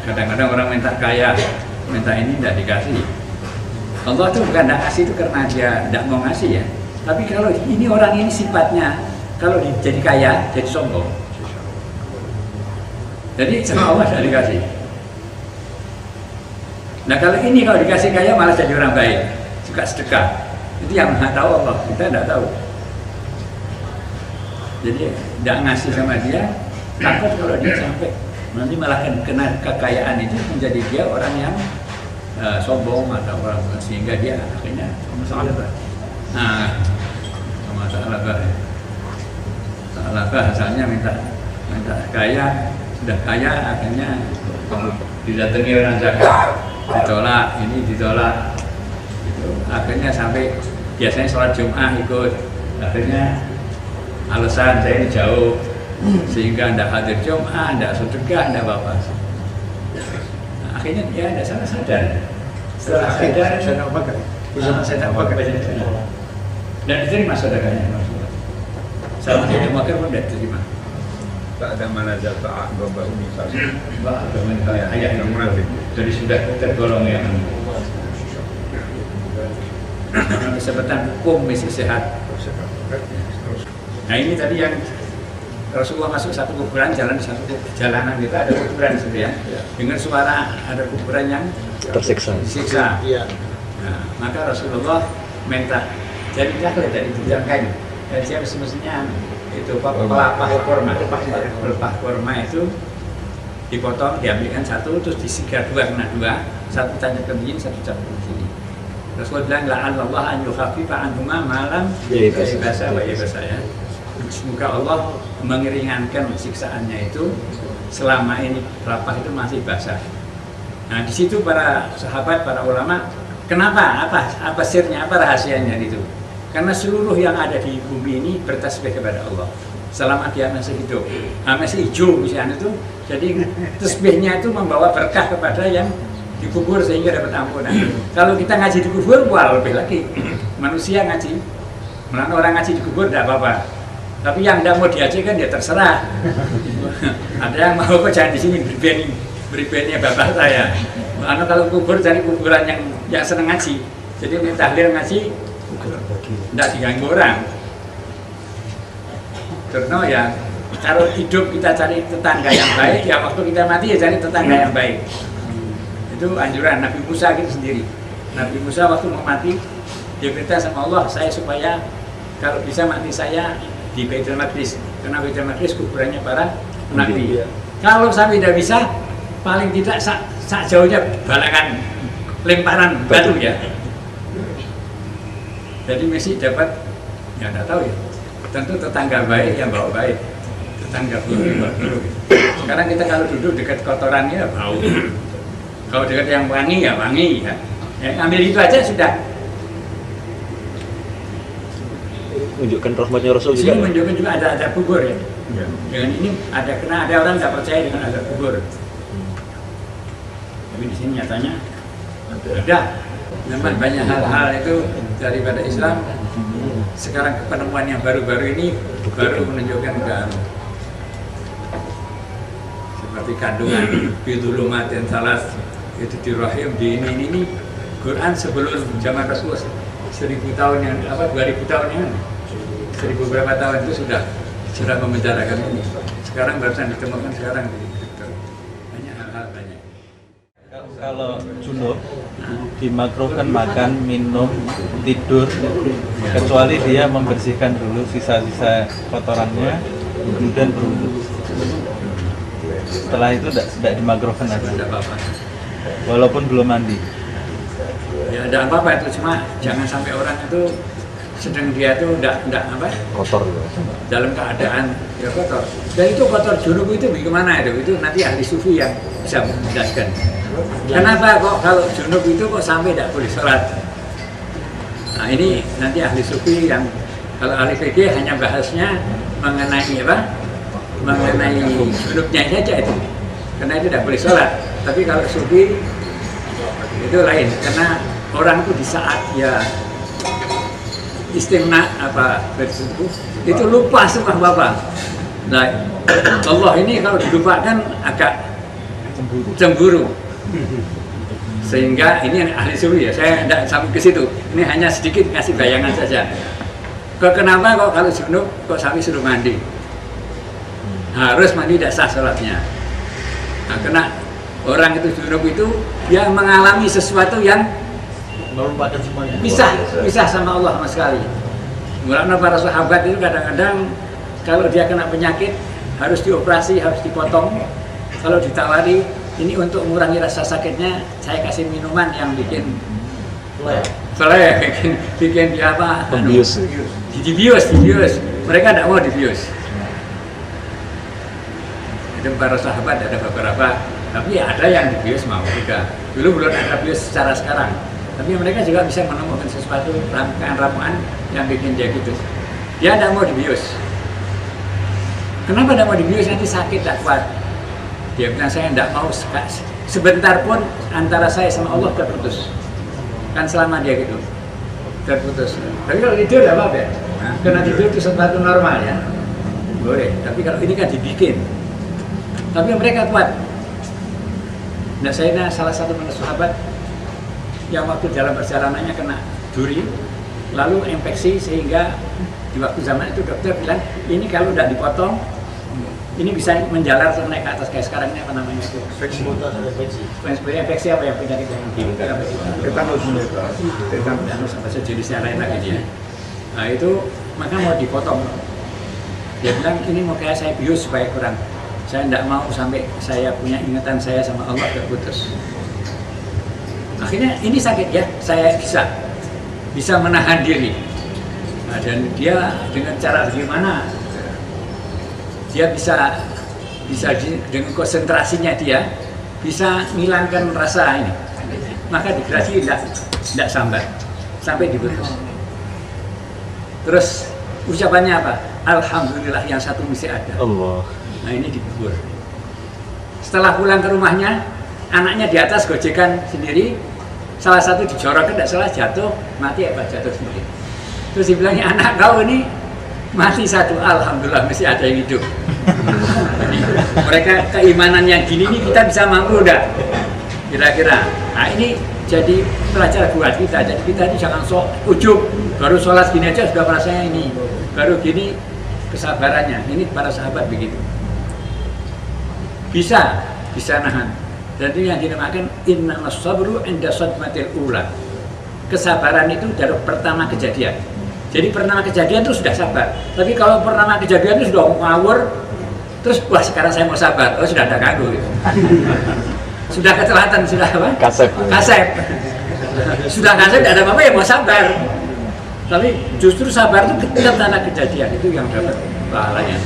Kadang-kadang orang minta kaya, minta ini tidak dikasih. Allah tuh bukan tidak kasih itu karena dia tidak mau ngasih ya. Tapi kalau ini orang ini sifatnya, kalau jadi kaya, jadi sombong. Jadi sama Allah tidak dikasih. Nah kalau ini kalau dikasih kaya malah jadi orang baik, suka sedekah. Itu yang nggak tahu Allah, kita tidak tahu. Jadi tidak ngasih sama dia, takut kalau dia sampai nanti malah kena kekayaan itu menjadi dia orang yang sombong atau orang, sehingga dia akhirnya masalah. Nah, masalah asalnya minta kaya, sudah kaya akhirnya didatangi orang zakat, ditolak, ini ditolak, gitu. Akhirnya sampai biasanya sholat Jumat ikut, akhirnya alasan saya ini jauh sehingga tidak hadir Jumat, tidak sedekah, tidak apa-apa. Nah, akhirnya dia tidak salah sadar. Setelah sadar, saya tak pakai. Saya tak pakai dan diterima sedekahnya. Sama saya tak pakai pun tidak diterima. Tak ada mana jatah bapak misalnya. Ayat yang munafik. Jadi sudah tergolong yang kesempatan hukum misi sehat. Nah ini tadi yang Rasulullah masuk satu kuburan, jalan di satu jalanan kita ada kuburan sebenarnya. Dengar suara ada kuburan yang tersiksa. Iya. Nah, maka Rasulullah minta jadi caklet dari bidang kayu. Dan siapa semestinya itu pelepah kurma itu dipotong, diambilkan satu, terus disigar dua, kena dua, satu tancap ke begini, satu tancap ke sini. Rasulullah bilang la'allallah an yukhaffifa anhuma malam bahasa ya. Semoga Allah mengeringankan siksaannya itu selama ini pelepah itu masih basah. Nah di situ para sahabat, para ulama, kenapa? Apa sirnya? Apa rahasianya itu? Karena seluruh yang ada di bumi ini bertasbih kepada Allah selama dia masih hidup. Nah, masih hijau misalnya itu, jadi tasbihnya itu membawa berkah kepada yang dikubur sehingga dapat ampunan. Kalau kita ngaji di kubur, wah lebih lagi. Manusia ngaji, malah orang ngaji di kubur tidak apa-apa. Tapi yang tidak mau diajarkan dia terserah. Ada yang mau kok jangan di sini beri bapak saya. Karena kalau kubur jadi kuburan yang senang ngaji. Jadi tahlil ngaji tidak diganggu orang. Karena ya kalau hidup kita cari tetangga yang baik, ya waktu kita mati ya cari tetangga yang baik. Itu anjuran Nabi Musa gitu sendiri. Nabi Musa waktu mau mati dia minta sama Allah, saya supaya kalau bisa mati saya di Baitul Maqdis, karena Baitul Maqdis kuburannya para nabi. Kalau sampai tidak bisa, paling tidak sak jauhnya balakan lemparan batu ya. Jadi mesti dapat, ya tidak tahu ya. Tentu tetangga baik yang bawa baik, tetangga buruk yang bawa buruk. Sekarang kita kalau duduk dekat kotorannya ya bau, kalau dekat yang wangi ya wangi ya. Ambil itu aja sudah. Menunjukkan rahmatnya Rasul juga. Sini menunjukkan juga ada kubur ya. Dengan ini ada orang nggak percaya dengan ada kubur. Tapi di sini nyatanya ada. Memang banyak hal-hal itu daripada Islam. Sekarang penemuan yang baru-baru ini baru menunjukkan seperti kandungan bidulumatin salas itu di rahim di ini Quran sebelum zaman Rasulullah 1000 tahun yang 2000 tahun yang 1000 berapa tahun itu sudah membicarakan ini. Sekarang barusan ditemukan sekarang banyak hal-hal banyak. Kalau junub dimakruhkan makan, minum, tidur, kecuali dia membersihkan dulu sisa-sisa kotorannya, kemudian berwudu. Setelah itu tidak dimakruhkan lagi. Tidak apa-apa. Walaupun belum mandi. Ya tidak apa-apa itu, cuma jangan sampai orang itu sedang dia itu tidak Kotor. dalam keadaan ya kotor. Dan itu kotor junub itu bagaimana itu? Itu nanti ahli sufi yang bisa menjelaskan. Kenapa kok kalau junub itu kok sampai tidak boleh sholat? Nah ini nanti ahli sufi yang kalau ahli fikih hanya bahasnya mengenai mengenai junubnya saja itu, karena itu tidak boleh sholat. Tapi kalau sufi itu lain, karena orang itu di saat ya istimna bersubuh itu lupa semua bapak. Nah Allah ini kalau dilupakan agak cemburu. Sehingga ini ahli suwi ya, saya tidak sampai ke situ. Ini hanya sedikit ngasih bayangan saja. Kenapa kok kalau junub kok sampai suruh mandi? Harus mandi, tidak sah sholatnya. Nah, karena orang itu junub itu dia mengalami sesuatu yang melupakan semuanya. Pisah sama Allah sama sekali. Mulanya para sahabat itu kadang-kadang kalau dia kena penyakit harus dioperasi, harus dipotong. Kalau ditawari ini untuk mengurangi rasa sakitnya, saya kasih minuman yang bikin bikin dia apa? Membius. Dibius. Mereka tidak mau dibius. Itu para sahabat ada beberapa, tapi ada yang dibius mau juga. Dulu belum ada bius secara sekarang. Tapi mereka juga bisa menemukan sesuatu ramuan yang bikin dia gitu. Dia tidak mau dibius. Kenapa tidak mau dibius? Nanti sakit, tak kuat. Dia bilang saya tidak mau sebentar pun antara saya sama Allah terputus. Kan selama dia gitu terputus. Tapi kalau tidur tidak apa-apa ya. Karena tidur itu sesuatu normal ya. Boleh. Tapi kalau ini kan dibikin. Tapi mereka kuat. Nah saya salah satu sahabat yang waktu dalam perjalanannya kena duri, lalu infeksi sehingga di waktu zaman itu dokter bilang ini kalau udah dipotong ini bisa menjalar naik ke atas kayak sekarang ini apa namanya itu? Infeksi apa yang penyakit yang tetanus apa sejenisnya lain lagi dia. Nah itu maka mau dipotong. Dia bilang ini mau kayak saya bius supaya kurang. Saya tidak mau sampai saya punya ingatan saya sama Allah terputus. Akhirnya ini sakit ya, saya bisa menahan diri. Nah, dan dia dengan cara bagaimana dia bisa dengan konsentrasinya dia bisa menghilangkan rasa ini. Maka digerasi tidak sambat sampai diputus. Terus ucapannya apa? Alhamdulillah yang satu mesti ada. Allah. Nah ini dikubur. Setelah pulang ke rumahnya, anaknya di atas gojekan sendiri, salah satu dijorok, tidak salah jatuh, mati apa jatuh sendiri. Terus dibilangnya anak kau ini mati satu, alhamdulillah mesti ada yang hidup. Jadi, mereka keimanan yang gini nih kita bisa mampu udah kira-kira. Nah ini jadi pelajaran buat kita. Jadi kita ini jangan sok ujub, baru sholat gini aja sudah merasanya ini, baru gini kesabarannya. Ini para sahabat begitu. Bisa nahan. Dan itu yang dinamakan innamas sabru inda sadmatil ula. Kesabaran itu dari pertama kejadian. Jadi pertama kejadian itu sudah sabar. Tapi kalau pertama kejadian itu sudah ngawur, terus wah sekarang saya mau sabar, oh sudah ada ganggu. Gitu. Sudah kecelatan, sudah apa? Kasep. Sudah kasep, tidak ada apa-apa ya mau sabar. Tapi justru sabar itu ketika tanah kejadian itu yang dapat pahalanya.